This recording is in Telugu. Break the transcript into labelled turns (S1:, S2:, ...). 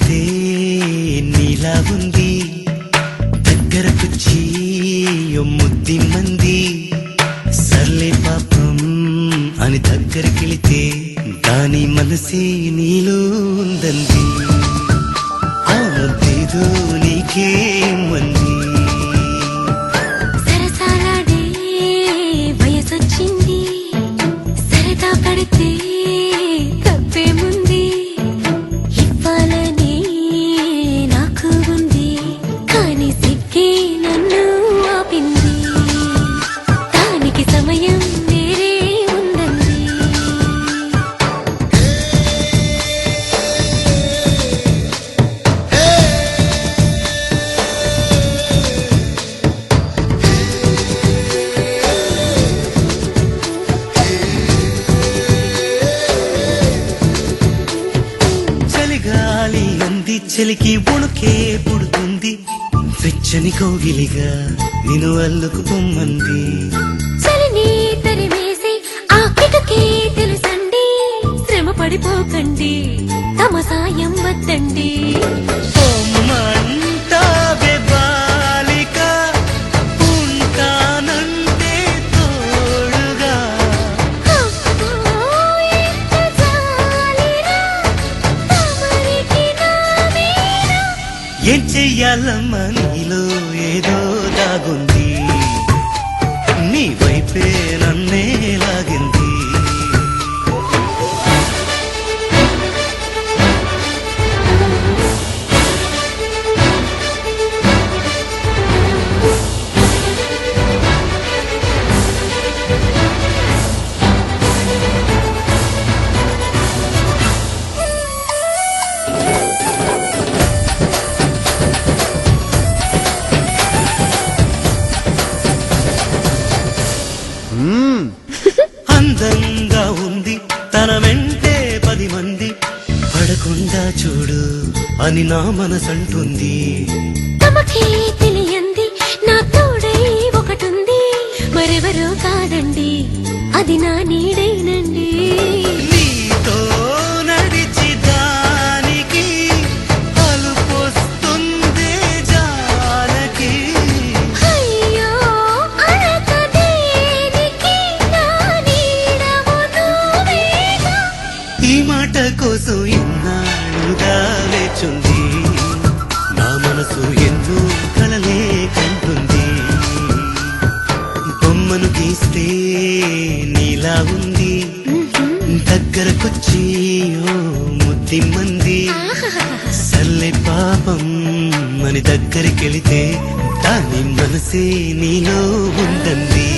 S1: చూస్తే నీలా ఉంది, దగ్గరకొచ్చి ముద్ది మంది సర్లే పాపం అని దగ్గరికెళితే దాని మనసే నీలో ఉందంది. ఆ ముద్దేదో నీకే మంది.
S2: సరసాలాడే వయసొచ్చింది, సరదా పడితే తప్పేముంది. ఇవ్వాలని నాకు ఉంది, కానీ సిగ్గే నన్ను ఆపింది. దానికి సమయం వేరే ఉందండి.
S1: చలిగాలి అంది, చలికి ఉణుకే పుడుతుంది, వెచ్చని కౌగిలిగా నిన్ను అల్లుకు పొమ్మంది.
S2: చలిని తరిమేసి ఆ కిటకే తెలుసండి, శ్రమ పడిపోకండి, తమ సాయం వద్దండి.
S1: పొమ్మంటావే బాలిక, ఉంటానంటే తోడుగా.
S2: అబ్బో, ఎంత జాలిరా, తమరికి నా మీద.
S1: ఏం చెయ్యాలమ్మా నీలో ఏదో దాగుంది, నీ వైపే నన్నే లాగింది. అందంగా ఉంది, తన వెంటే 10 మంది పడకుండా చూడు అని నా మనసంటుంది.
S2: తమకే తెలియంది, నా తోడై ఒకటుంది, మరెవరో కాదండి, అది నా నీడేనండి.
S1: నీతో నడిచి దానికి అలుపొస్తుందే జానకి.
S2: అయ్యో అడక దేనికి, నా నీడవు నువ్వేగా.
S1: ఈ మాట కోసం ఇన్నాళ్ళుగా వేచుంది, నా మనసు ఎన్నో కలలే కంటుంది. బొమ్మను గీస్తే నీలా ఉంది, దగ్గరకొచ్చి ఓ ముద్ది మంది సర్లే పాపం అని దగ్గరికెళితే దాని మనసే నీలో ఉందంది.